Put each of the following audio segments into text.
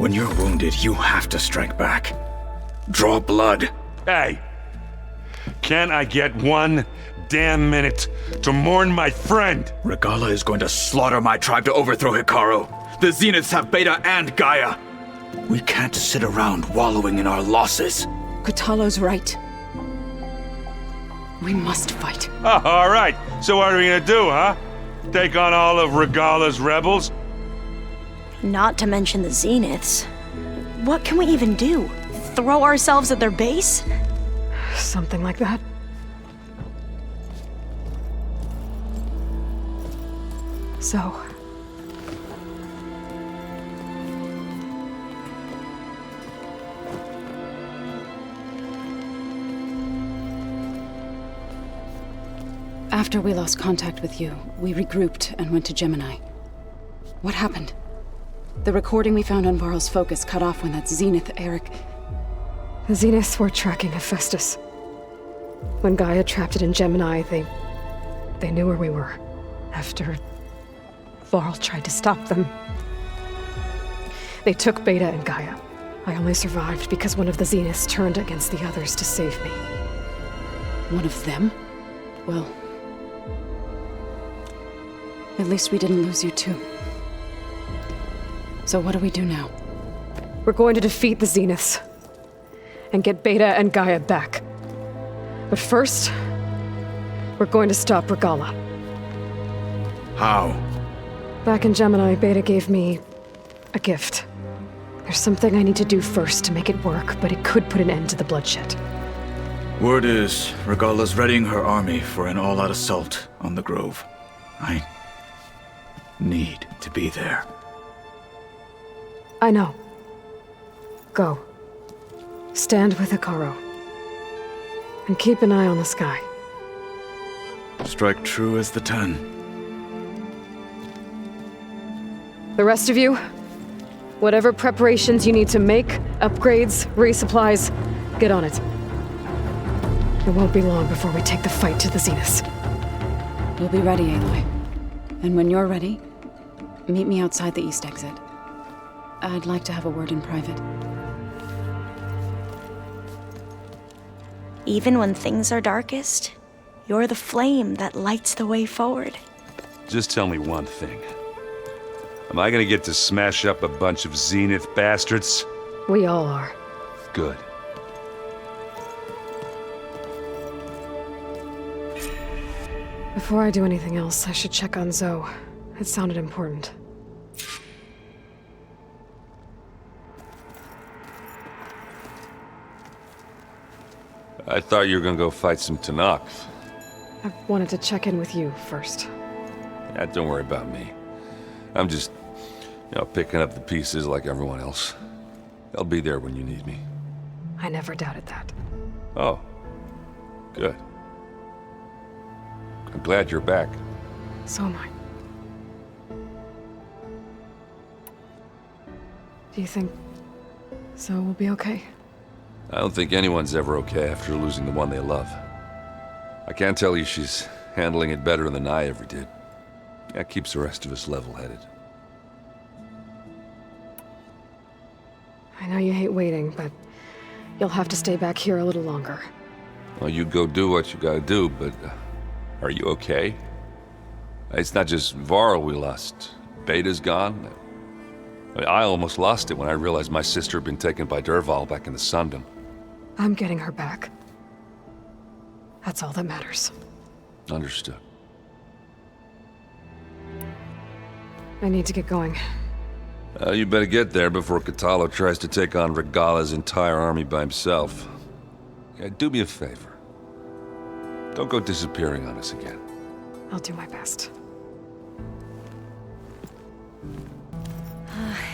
When you're wounded, you have to strike back. Draw blood. Hey! Can I get one damn minute to mourn my friend? Regalla is going to slaughter my tribe to overthrow Hikaru. The Zeniths have Beta and Gaia. We can't sit around wallowing in our losses. Kotallo's right. We must fight. Oh, all right. So what are we gonna do, huh? Take on all of Regalla's rebels? Not to mention the Zeniths. What can we even do? Throw ourselves at their base? Something like that. So... After we lost contact with you, we regrouped and went to Gemini. What happened? The recording we found on Varl's focus cut off when that Zenith, Eric... The Zeniths were tracking Hephaestus. When Gaia trapped it in Gemini, they knew where we were. After Varl tried to stop them. They took Beta and Gaia. I only survived because one of the Zeniths turned against the others to save me. One of them? Well... at least we didn't lose you too. So what do we do now? We're going to defeat the Zeniths. And get Beta and Gaia back. But first, we're going to stop Regalla. How? Back in Gemini, Beta gave me a gift. There's something I need to do first to make it work, but it could put an end to the bloodshed. Word is, Regalla's readying her army for an all-out assault on the Grove. I need to be there. I know. Go. Stand with Hikaru. And keep an eye on the sky. Strike true as the 10. The rest of you, whatever preparations you need to make, upgrades, resupplies, get on it. It won't be long before we take the fight to the Zeniths. We'll be ready, Aloy. And when you're ready, meet me outside the east exit. I'd like to have a word in private. Even when things are darkest, you're the flame that lights the way forward. Just tell me one thing. Am I gonna get to smash up a bunch of Zenith bastards? We all are. Good. Before I do anything else, I should check on Zoe. It sounded important. I thought you were gonna go fight some Tenakth. I wanted to check in with you first. Yeah, don't worry about me. I'm just, picking up the pieces like everyone else. I'll be there when you need me. I never doubted that. Oh. Good. I'm glad you're back. So am I. Do you think Zoe will be okay? I don't think anyone's ever okay after losing the one they love. I can't tell you she's handling it better than I ever did. That keeps the rest of us level-headed. I know you hate waiting, but you'll have to stay back here a little longer. Well, you go do what you gotta do, but are you okay? It's not just Varl we lost. Beta's gone. I almost lost it when I realized my sister had been taken by Dervahl back in the Sundom. I'm getting her back. That's all that matters. Understood. I need to get going. You better get there before Kotallo tries to take on Regalla's entire army by himself. Yeah, do me a favor. Don't go disappearing on us again. I'll do my best.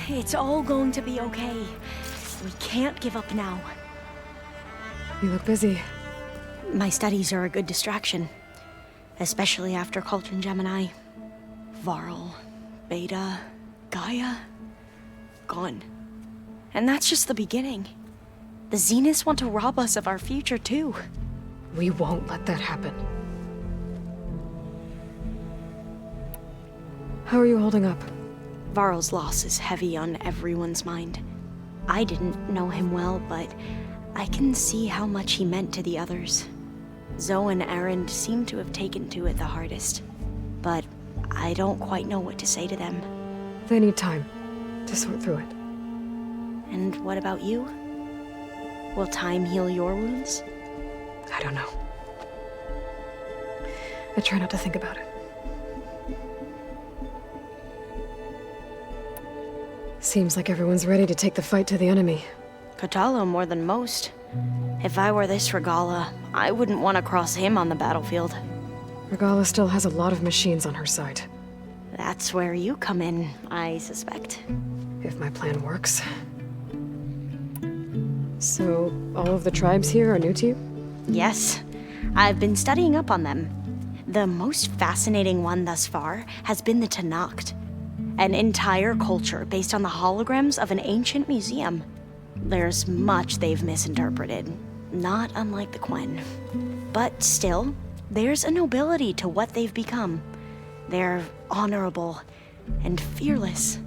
It's all going to be okay. We can't give up now. You look busy. My studies are a good distraction. Especially after Cauldron Gemini. Varl, Beta, Gaia, gone. And that's just the beginning. The Zeniths want to rob us of our future too. We won't let that happen. How are you holding up? Varl's loss is heavy on everyone's mind. I didn't know him well, but I can see how much he meant to the others. Zoe and Erend seem to have taken to it the hardest, but I don't quite know what to say to them. They need time to sort through it. And what about you? Will time heal your wounds? I don't know. I try not to think about it. Seems like everyone's ready to take the fight to the enemy. Kotallo more than most. If I were this Regalla, I wouldn't want to cross him on the battlefield. Regalla still has a lot of machines on her side. That's where you come in, I suspect. If my plan works. So, all of the tribes here are new to you? Yes, I've been studying up on them. The most fascinating one thus far has been the Tenakth, an entire culture based on the holograms of an ancient museum. There's much they've misinterpreted, not unlike the Quen. But still, there's a nobility to what they've become. They're honorable and fearless.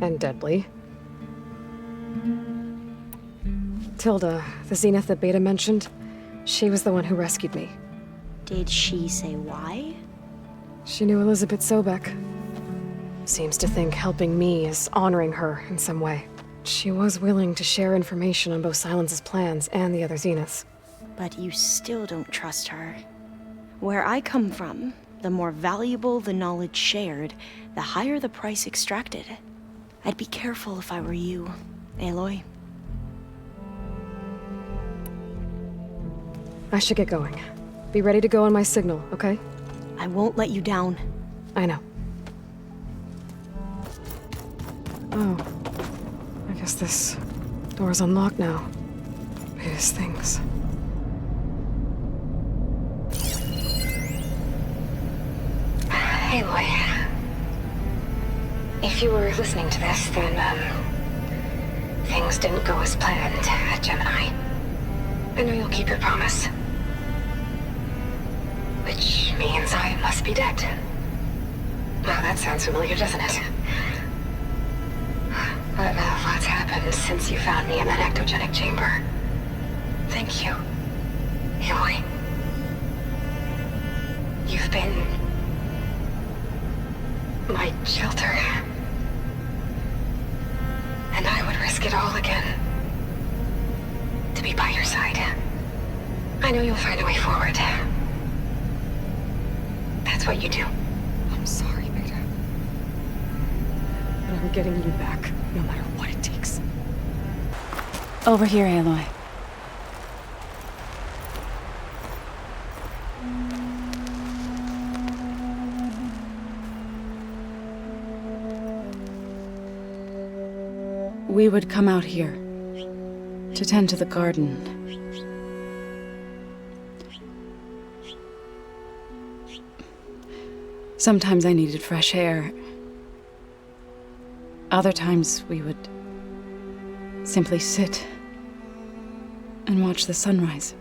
And deadly. Tilda, the Zenith that Beta mentioned, she was the one who rescued me. Did she say why? She knew Elizabeth Sobek. Seems to think helping me is honoring her in some way. She was willing to share information on both Sylens' plans and the other Zeniths. But you still don't trust her. Where I come from, the more valuable the knowledge shared, the higher the price extracted. I'd be careful if I were you, Aloy. I should get going. Be ready to go on my signal, okay? I won't let you down. I know. Oh. I guess this door's unlocked now. Beta's things. Aloy. If you were listening to this, then, things didn't go as planned at Gemini. I know you'll keep your promise. Which means I must be dead. Well, that sounds familiar, doesn't it? But lots happened since you found me in that ectogenic chamber. Thank you, Aloy. You've been my shelter. And I would risk it all again to be by your side. I know you'll find a way forward. That's what you do. I'm sorry, Beta. But I'm getting you back, no matter what it takes. Over here, Aloy. We would come out here to tend to the garden. Sometimes I needed fresh air. Other times we would simply sit and watch the sunrise.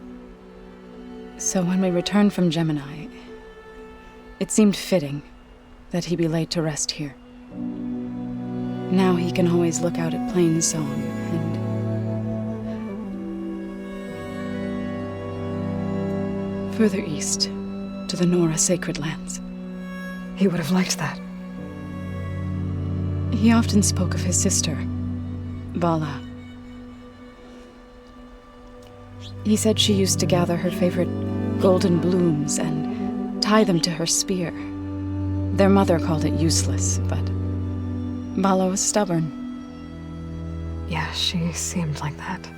So when we returned from Gemini, it seemed fitting that he be laid to rest here. Now he can always look out at Plain Song and further east to the Nora Sacred Lands. He would have liked that. He often spoke of his sister, Vala. He said she used to gather her favorite golden blooms and tie them to her spear. Their mother called it useless, but Vala was stubborn. Yeah, she seemed like that.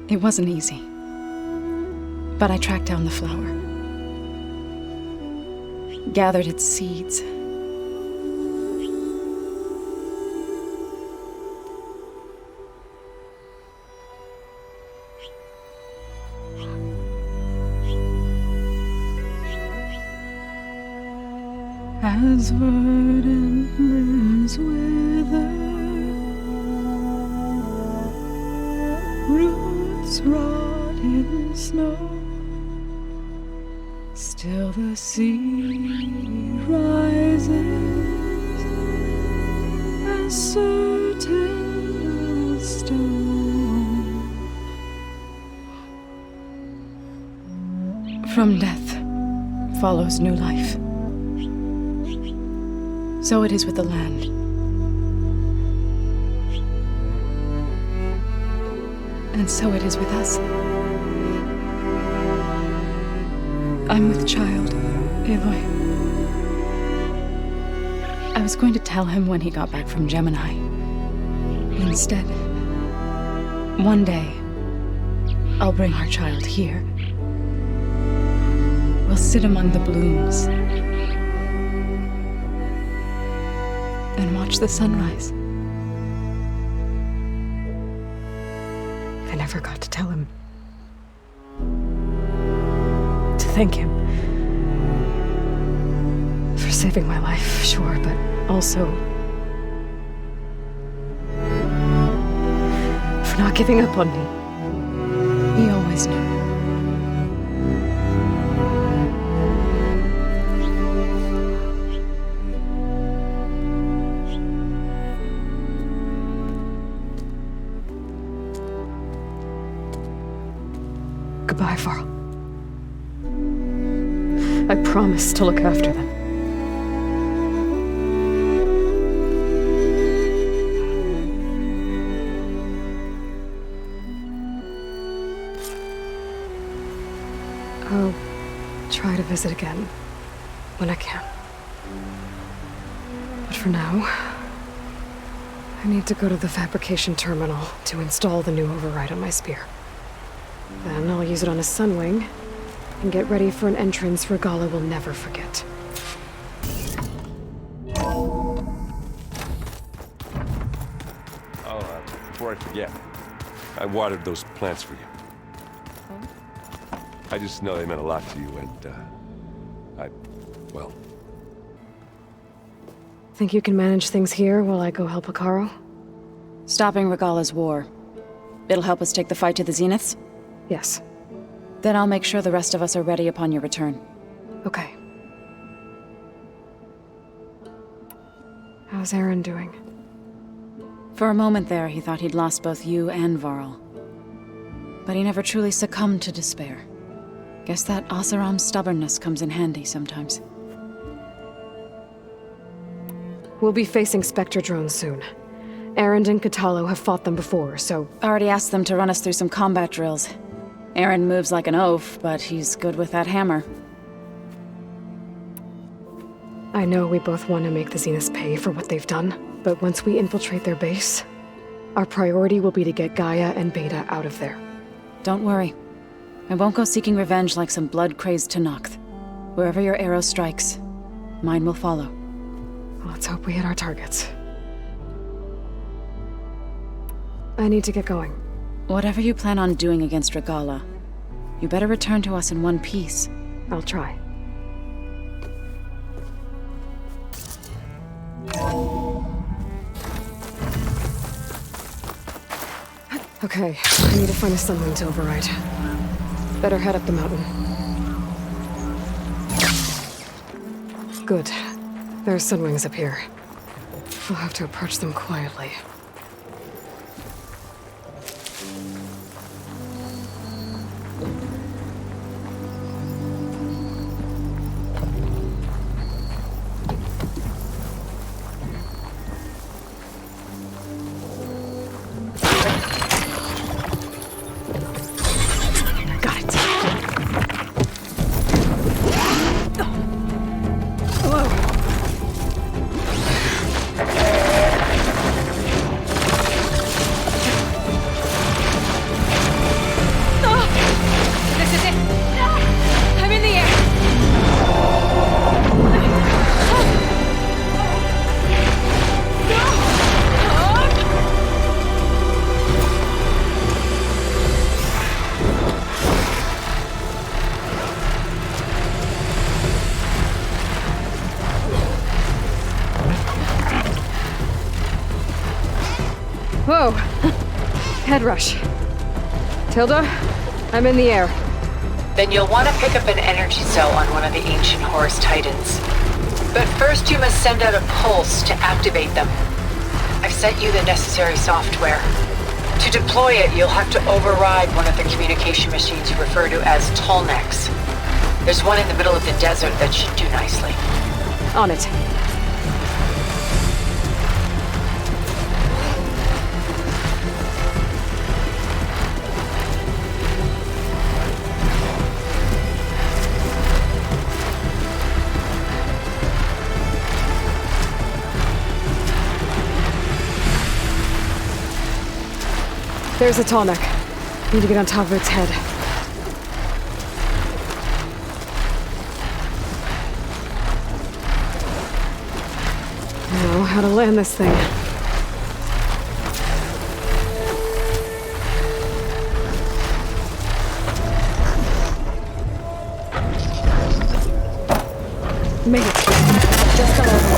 It wasn't easy. But I tracked down the flower. Gathered its seeds. As verdant limbs wither, roots rot in snow, still the sea rises, as certain as From death follows new life. So it is with the land. And so it is with us. I'm with child, Aloy. I was going to tell him when he got back from Gemini. Instead, one day, I'll bring our child here. We'll sit among the blooms and watch the sunrise. I never got to tell him. To thank him. For saving my life, sure, but also for not giving up on me. He always knew. Goodbye, Varl. I promise to look after them. I'll try to visit again when I can. But for now, I need to go to the fabrication terminal to install the new override on my spear. Then I'll use it on a sunwing and get ready for an entrance Regalla will never forget. Before I forget, I watered those plants for you. I just know they meant a lot to you, and, well... Think you can manage things here while I go help Hekarro? Stopping Regalla's war. It'll help us take the fight to the Zeniths? Yes. Then I'll make sure the rest of us are ready upon your return. Okay. How's Aaron doing? For a moment there, he thought he'd lost both you and Varl. But he never truly succumbed to despair. Guess that Oseram's stubbornness comes in handy sometimes. We'll be facing Spectre drones soon. Aaron and Katalo have fought them before, so... Already asked them to run us through some combat drills. Aaron moves like an oaf, but he's good with that hammer. I know we both want to make the Zeniths pay for what they've done, but once we infiltrate their base, our priority will be to get Gaia and Beta out of there. Don't worry. I won't go seeking revenge like some blood-crazed Tenakth. Wherever your arrow strikes, mine will follow. Let's hope we hit our targets. I need to get going. Whatever you plan on doing against Regalla, you better return to us in one piece. I'll try. Okay, I need to find a sunwing to override. Better head up the mountain. Good. There are sunwings up here. I'll have to approach them quietly. Whoa! Head rush. Tilda, I'm in the air. Then you'll want to pick up an energy cell on one of the ancient Horus Titans. But first you must send out a pulse to activate them. I've sent you the necessary software. To deploy it, you'll have to override one of the communication machines you refer to as Tallnecks. There's one in the middle of the desert that should do nicely. On it. There's a Tallneck. Need to get on top of its head. Now, how to land this thing. Made it. Just fell over.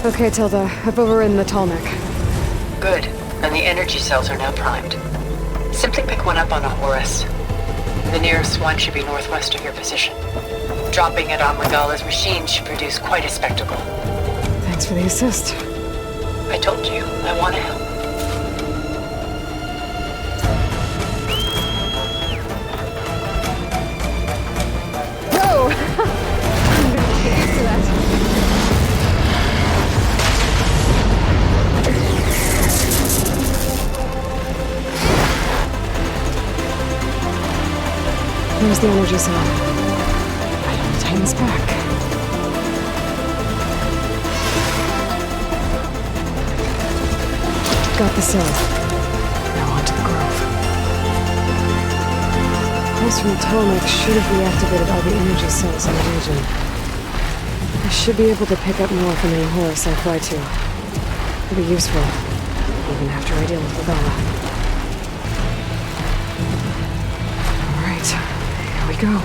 Okay, Tilda. I've overridden the Tallneck. Good. And the energy cells are now primed. Simply pick one up on a Horus. The nearest one should be northwest of your position. Dropping it on Regalla's machine should produce quite a spectacle. Thanks for the assist. I told you, I want to help. Whoa! I'm gonna get used to that. There's the energy cell. I have to time this back. Got the cell. Now onto the grove. Pulse from the Tallneck should have reactivated all the energy cells in the region. I should be able to pick up more from any Horus I fly to. It'll be useful, even after I deal with Regalla. Here we go.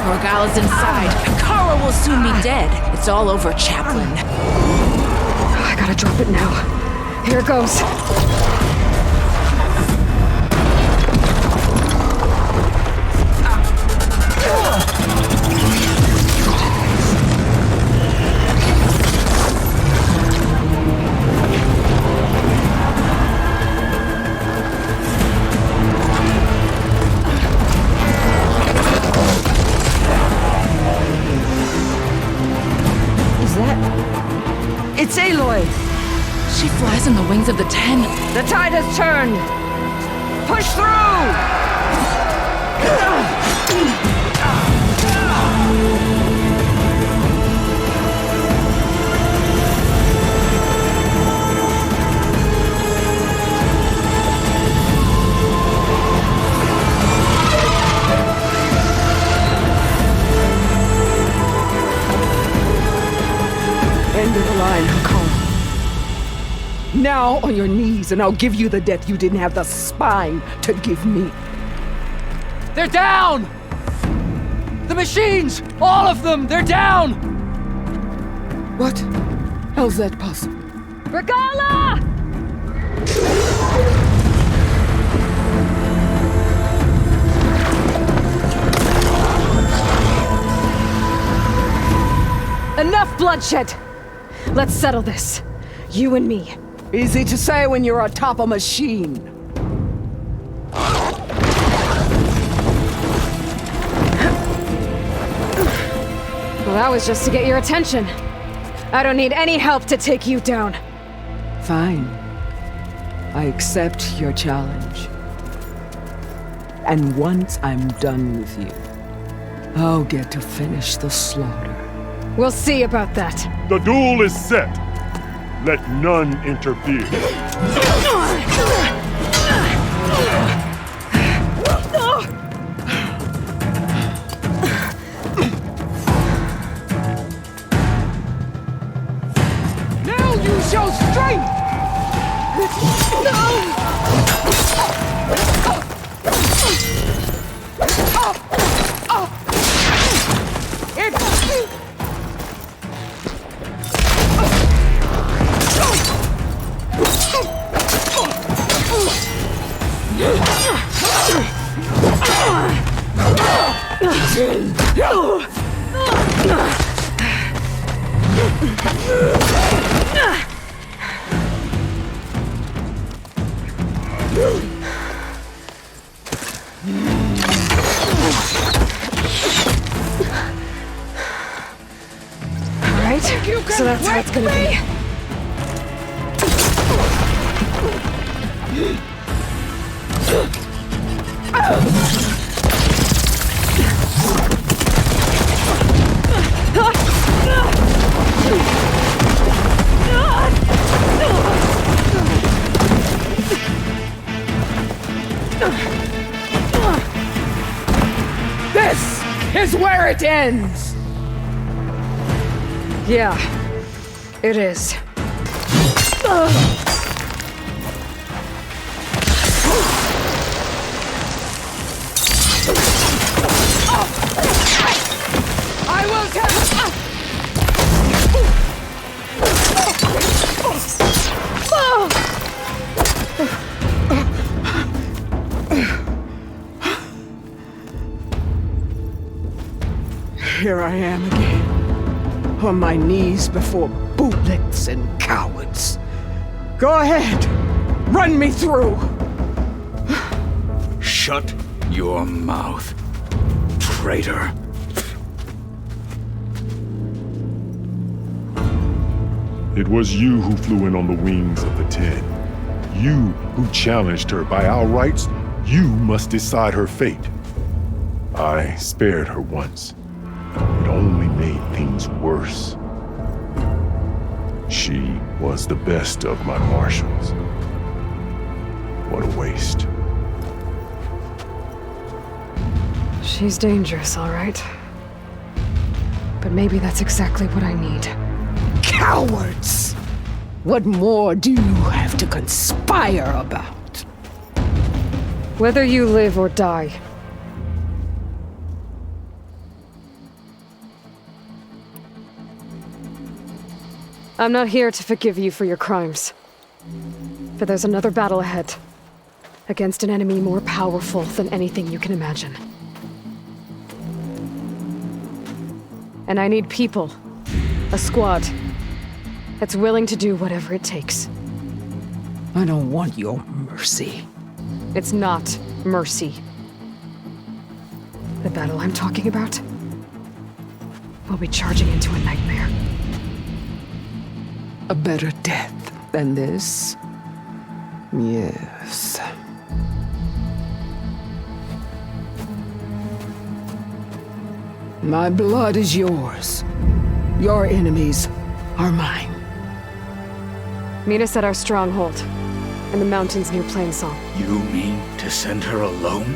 Regalla's inside. Kara will soon be dead. It's all over, Chaplain. I gotta drop it now. Here it goes. It's Aloy! She flies on the wings of the 10. The tide has turned! Push through! End of the line, Hakon. Now on your knees, and I'll give you the death you didn't have the spine to give me. They're down! The machines! All of them! They're down! What? How's that possible? Regalla! Enough bloodshed! Let's settle this. You and me. Easy to say when you're atop a machine. Well, that was just to get your attention. I don't need any help to take you down. Fine. I accept your challenge. And once I'm done with you, I'll get to finish the slaughter. We'll see about that. The duel is set. Let none interfere. Alright, so that's how it's gonna be. This is where it ends! Yeah, it is. I will tell. Here I am again, on my knees before bootlets and cowards. Go ahead, run me through. Shut your mouth, traitor. It was you who flew in on the wings of the Ten. You who challenged her by our rights. You must decide her fate. I spared her once. It only made things worse. She was the best of my marshals. What a waste. She's dangerous, all right. But maybe that's exactly what I need. Cowards! What more do you have to conspire about? Whether you live or die. I'm not here to forgive you for your crimes. But there's another battle ahead. Against an enemy more powerful than anything you can imagine. And I need people. A squad. That's willing to do whatever it takes. I don't want your mercy. It's not mercy. The battle I'm talking about will be charging into a nightmare. A better death than this? Yes. My blood is yours. Your enemies are mine. Meet us at our stronghold, in the mountains near Plainsong. You mean to send her alone?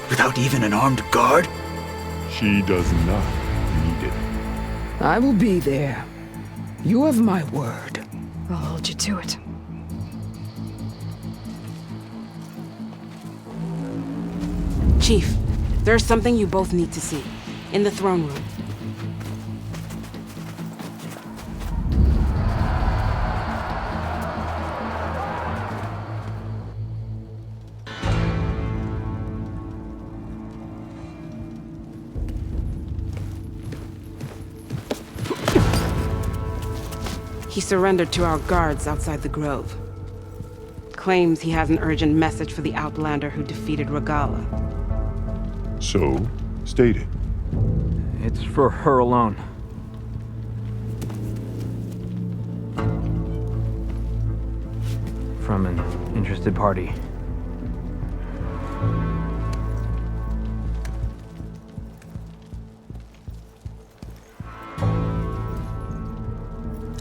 Without even an armed guard? She does not need it. I will be there. You have my word. I'll hold you to it. Chief, there's something you both need to see. In the throne room. He surrendered to our guards outside the grove. Claims he has an urgent message for the Outlander who defeated Regalla. So, state it. It's for her alone. From an interested party.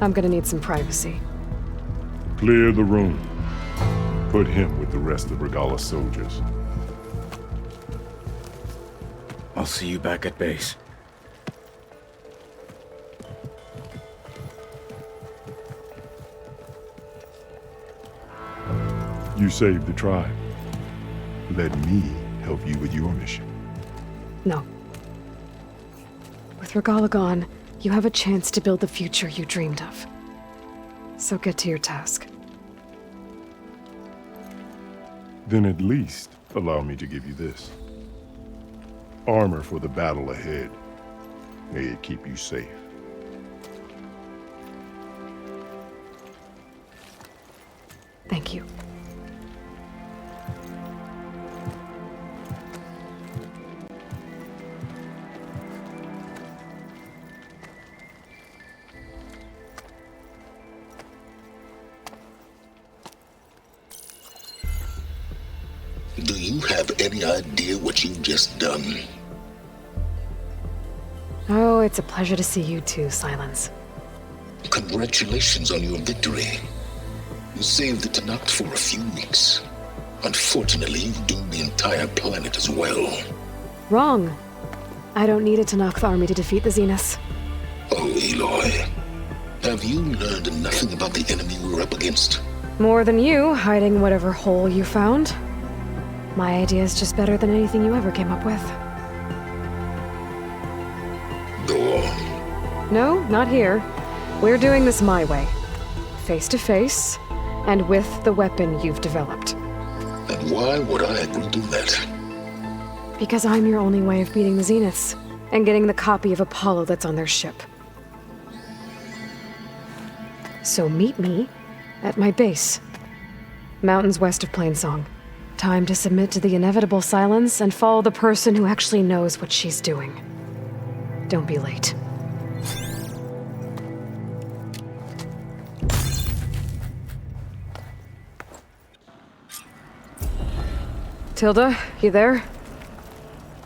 I'm gonna need some privacy. Clear the room. Put him with the rest of Regalla's soldiers. I'll see you back at base. You saved the tribe. Let me help you with your mission. No. With Regalla gone, you have a chance to build the future you dreamed of. So get to your task. Then at least allow me to give you this. Armor for the battle ahead. May it keep you safe. Thank you. Do you have any idea what you've just done? Oh, it's a pleasure to see you too, Sylens. Congratulations on your victory. You saved the Tenakth for a few weeks. Unfortunately, you've doomed the entire planet as well. Wrong. I don't need a Tenakth army to defeat the Zeniths. Oh, Aloy. Have you learned nothing about the enemy we're up against? More than you, hiding whatever hole you found. My idea is just better than anything you ever came up with. Go on. No, not here. We're doing this my way. Face to face, and with the weapon you've developed. And why would I agree to that? Because I'm your only way of beating the Zeniths, and getting the copy of Apollo that's on their ship. So meet me at my base. Mountains west of Plainsong. Time to submit to the inevitable Sylens and follow the person who actually knows what she's doing. Don't be late. Tilda, you there?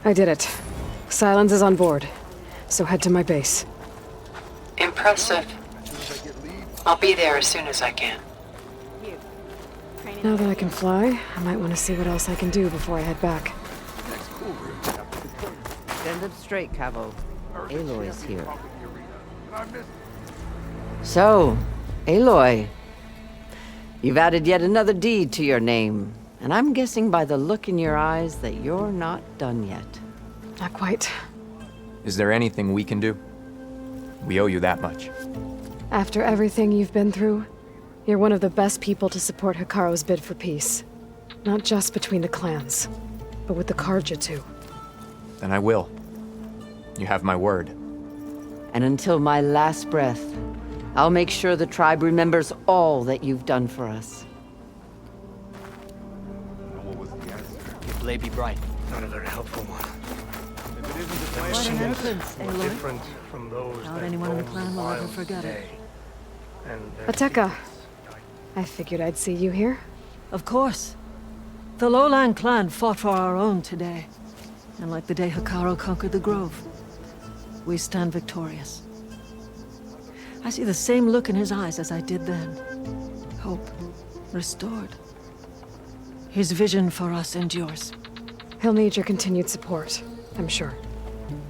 I did it. Sylens is on board, so head to my base. Impressive. I'll be there as soon as I can. Now that I can fly, I might want to see what else I can do before I head back. Stand up straight, Cavo. Aloy's here. So, Aloy, you've added yet another deed to your name, and I'm guessing by the look in your eyes that you're not done yet. Not quite. Is there anything we can do? We owe you that much. After everything you've been through, you're one of the best people to support Hikaru's bid for peace. Not just between the clans, but with the Karja too. Then I will. You have my word. And until my last breath, I'll make sure the tribe remembers all that you've done for us. Blade be bright. Not a very helpful one. What an entrance, Aloy. Different from those Not that anyone in the roam clan will ever wild forget it. today. And their Ateka. I figured I'd see you here. Of course. The Lowland clan fought for our own today. And like the day Hikaru conquered the Grove, we stand victorious. I see the same look in his eyes as I did then. Hope restored. His vision for us endures. He'll need your continued support, I'm sure.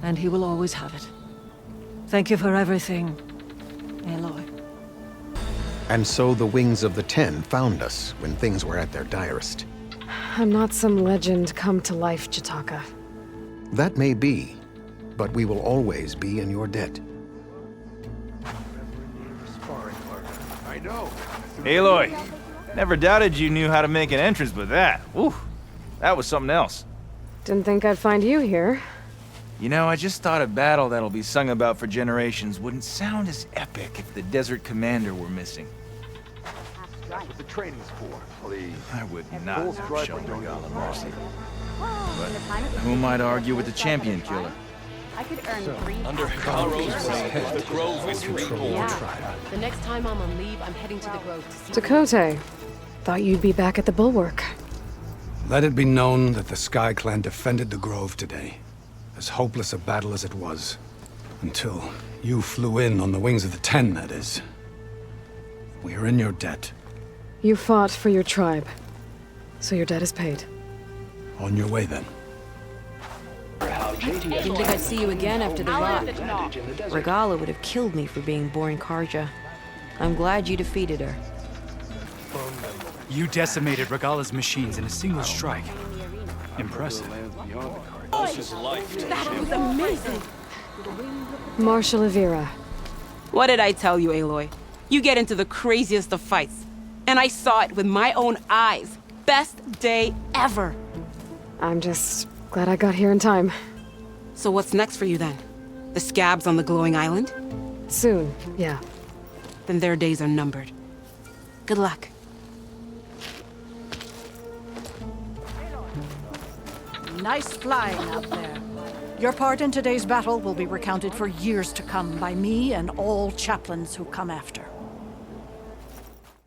And he will always have it. Thank you for everything, Aloy. And so the Wings of the Ten found us when things were at their direst. I'm not some legend come to life, Jataka. That may be, but we will always be in your debt. I know. Aloy, never doubted you knew how to make an entrance, but that, whew, that was something else. Didn't think I'd find you here. You know, I just thought a battle that'll be sung about for generations wouldn't sound as epic if the Desert Commander were missing. That's what the training's for. Please. I would not have shown Regalla mercy. But who might argue with the champion killer? I could earn 3 Under Hikaru's reign, the Grove is reborn. Yeah. The next time I'm on leave, I'm heading to the Grove to see... Dakote. Thought you'd be back at the Bulwark. Let it be known that the Sky Clan defended the Grove today. As hopeless a battle as it was. Until you flew in on the Wings of the Ten, that is. We are in your debt. You fought for your tribe, so your debt is paid. On your way, then. Didn't think I'd see you again after the rot. Regalla would have killed me for being born Karja. I'm glad you defeated her. You decimated Regalla's machines in a single strike. Impressive. That was amazing! Marshal Avira. What did I tell you, Aloy? You get into the craziest of fights. And I saw it with my own eyes. best day ever. I'm just glad I got here in time. So what's next for you then? The scabs on the glowing island? Soon, yeah. Then their days are numbered. Good luck. Nice flying out there. Your part in today's battle will be recounted for years to come by me and all chaplains who come after.